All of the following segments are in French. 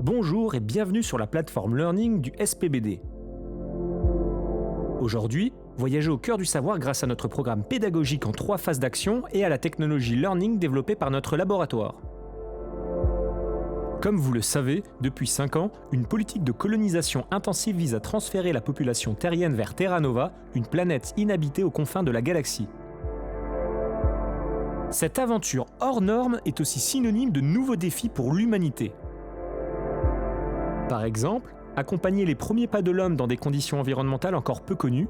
Bonjour et bienvenue sur la plateforme Learning du SPBD. Aujourd'hui, voyagez au cœur du savoir grâce à notre programme pédagogique en 3 phases d'action et à la technologie Learning développée par notre laboratoire. Comme vous le savez, depuis 5 ans, une politique de colonisation intensive vise à transférer la population terrienne vers Terra Nova, une planète inhabitée aux confins de la galaxie. Cette aventure hors norme est aussi synonyme de nouveaux défis pour l'humanité. Par exemple, accompagner les premiers pas de l'homme dans des conditions environnementales encore peu connues,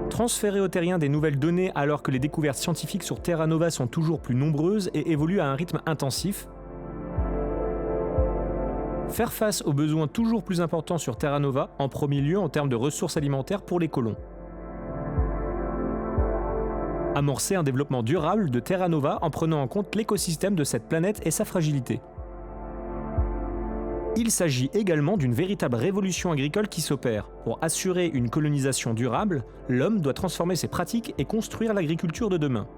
transférer aux terriens des nouvelles données alors que les découvertes scientifiques sur Terra Nova sont toujours plus nombreuses et évoluent à un rythme intensif, faire face aux besoins toujours plus importants sur Terra Nova, en premier lieu en termes de ressources alimentaires pour les colons. Amorcer un développement durable de Terra Nova en prenant en compte l'écosystème de cette planète et sa fragilité. Il s'agit également d'une véritable révolution agricole qui s'opère. Pour assurer une colonisation durable, l'homme doit transformer ses pratiques et construire l'agriculture de demain.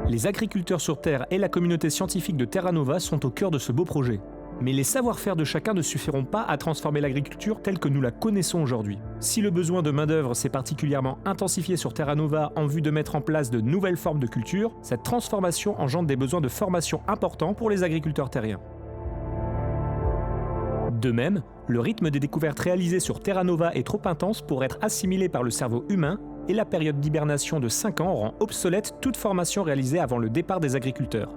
Les agriculteurs sur Terre et la communauté scientifique de Terra Nova sont au cœur de ce beau projet. Mais les savoir-faire de chacun ne suffiront pas à transformer l'agriculture telle que nous la connaissons aujourd'hui. Si le besoin de main-d'œuvre s'est particulièrement intensifié sur Terra Nova en vue de mettre en place de nouvelles formes de culture, cette transformation engendre des besoins de formation importants pour les agriculteurs terriens. De même, le rythme des découvertes réalisées sur Terra Nova est trop intense pour être assimilé par le cerveau humain et la période d'hibernation de 5 ans rend obsolète toute formation réalisée avant le départ des agriculteurs.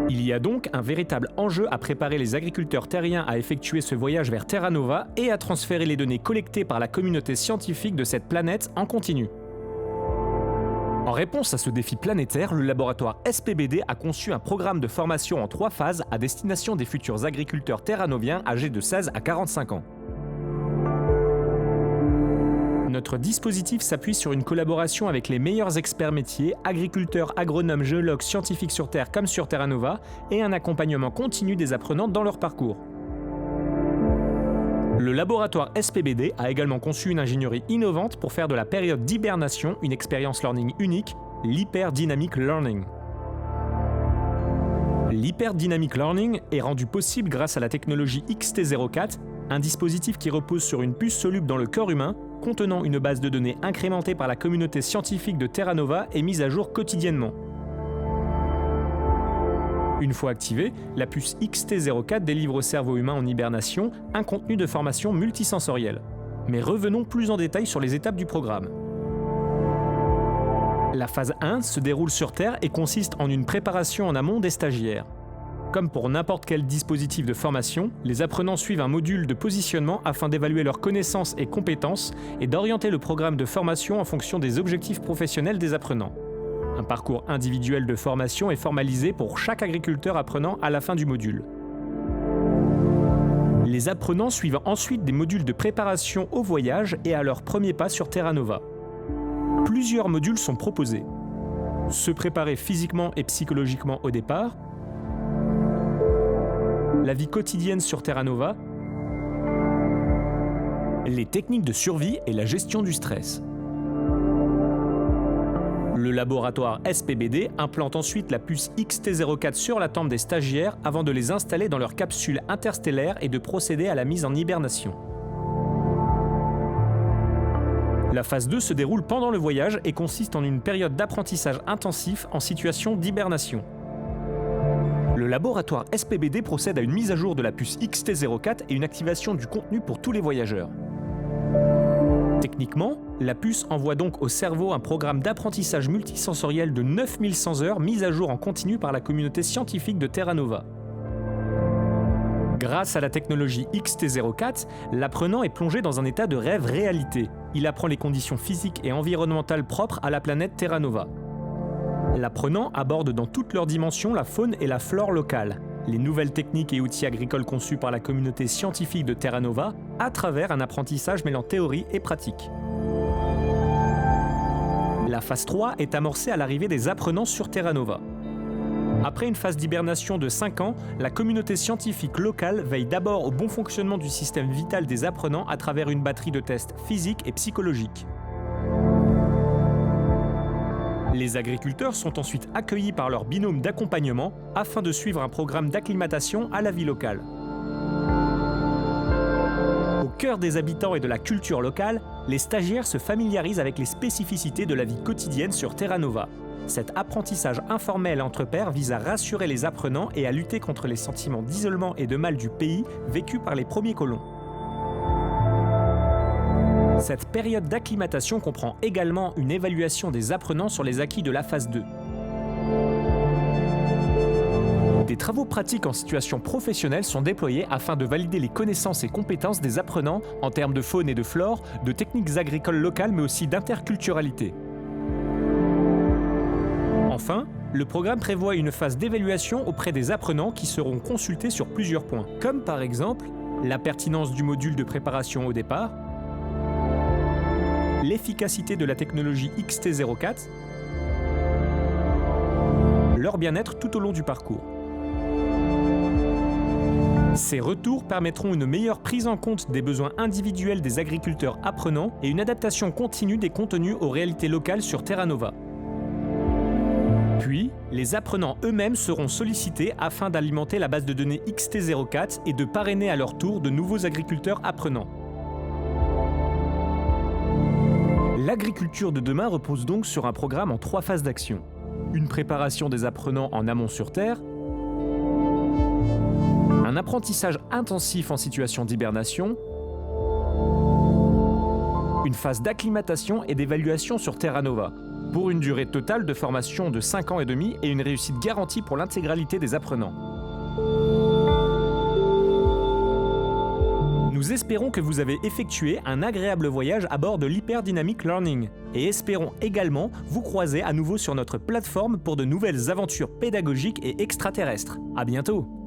Il y a donc un véritable enjeu à préparer les agriculteurs terriens à effectuer ce voyage vers Terra Nova et à transférer les données collectées par la communauté scientifique de cette planète en continu. En réponse à ce défi planétaire, le laboratoire SPBD a conçu un programme de formation en 3 phases à destination des futurs agriculteurs terranoviens âgés de 16 à 45 ans. Notre dispositif s'appuie sur une collaboration avec les meilleurs experts métiers, agriculteurs, agronomes, géologues, scientifiques sur Terre comme sur Terra Nova, et un accompagnement continu des apprenants dans leur parcours. Le laboratoire SPBD a également conçu une ingénierie innovante pour faire de la période d'hibernation une expérience learning unique, l'Hyper-Dynamic Learning. L'Hyper-Dynamic Learning est rendu possible grâce à la technologie XT04, un dispositif qui repose sur une puce soluble dans le corps humain, contenant une base de données incrémentée par la communauté scientifique de Terra Nova et mise à jour quotidiennement. Une fois activée, la puce XT04 délivre au cerveau humain en hibernation un contenu de formation multisensorielle. Mais revenons plus en détail sur les étapes du programme. La phase 1 se déroule sur Terre et consiste en une préparation en amont des stagiaires. Comme pour n'importe quel dispositif de formation, les apprenants suivent un module de positionnement afin d'évaluer leurs connaissances et compétences et d'orienter le programme de formation en fonction des objectifs professionnels des apprenants. Un parcours individuel de formation est formalisé pour chaque agriculteur apprenant à la fin du module. Les apprenants suivent ensuite des modules de préparation au voyage et à leur premier pas sur Terra Nova. Plusieurs modules sont proposés. Se préparer physiquement et psychologiquement au départ, la vie quotidienne sur Terra Nova, les techniques de survie et la gestion du stress. Le laboratoire SPBD implante ensuite la puce XT04 sur la tempe des stagiaires avant de les installer dans leur capsule interstellaire et de procéder à la mise en hibernation. La phase 2 se déroule pendant le voyage et consiste en une période d'apprentissage intensif en situation d'hibernation. Le laboratoire SPBD procède à une mise à jour de la puce XT04 et une activation du contenu pour tous les voyageurs. Techniquement, la puce envoie donc au cerveau un programme d'apprentissage multisensoriel de 9100 heures mis à jour en continu par la communauté scientifique de Terra Nova. Grâce à la technologie XT04, l'apprenant est plongé dans un état de rêve réalité. Il apprend les conditions physiques et environnementales propres à la planète Terra Nova. L'apprenant aborde dans toutes leurs dimensions la faune et la flore locale, les nouvelles techniques et outils agricoles conçus par la communauté scientifique de Terra Nova à travers un apprentissage mêlant théorie et pratique. La phase 3 est amorcée à l'arrivée des apprenants sur Terra Nova. Après une phase d'hibernation de 5 ans, la communauté scientifique locale veille d'abord au bon fonctionnement du système vital des apprenants à travers une batterie de tests physiques et psychologiques. Les agriculteurs sont ensuite accueillis par leur binôme d'accompagnement afin de suivre un programme d'acclimatation à la vie locale. Au cœur des habitants et de la culture locale, les stagiaires se familiarisent avec les spécificités de la vie quotidienne sur Terra Nova. Cet apprentissage informel entre pairs vise à rassurer les apprenants et à lutter contre les sentiments d'isolement et de mal du pays vécus par les premiers colons. Cette période d'acclimatation comprend également une évaluation des apprenants sur les acquis de la phase 2. Des travaux pratiques en situation professionnelle sont déployés afin de valider les connaissances et compétences des apprenants en termes de faune et de flore, de techniques agricoles locales mais aussi d'interculturalité. Enfin, le programme prévoit une phase d'évaluation auprès des apprenants qui seront consultés sur plusieurs points, comme par exemple la pertinence du module de préparation au départ, l'efficacité de la technologie XT04, leur bien-être tout au long du parcours. Ces retours permettront une meilleure prise en compte des besoins individuels des agriculteurs apprenants et une adaptation continue des contenus aux réalités locales sur Terra Nova. Puis, les apprenants eux-mêmes seront sollicités afin d'alimenter la base de données XT04 et de parrainer à leur tour de nouveaux agriculteurs apprenants. L'agriculture de demain repose donc sur un programme en 3 phases d'action. Une préparation des apprenants en amont sur Terre, un apprentissage intensif en situation d'hibernation, une phase d'acclimatation et d'évaluation sur Terra Nova, pour une durée totale de formation de 5 ans et demi et une réussite garantie pour l'intégralité des apprenants. Nous espérons que vous avez effectué un agréable voyage à bord de l'Hyperdynamic Learning et espérons également vous croiser à nouveau sur notre plateforme pour de nouvelles aventures pédagogiques et extraterrestres. À bientôt!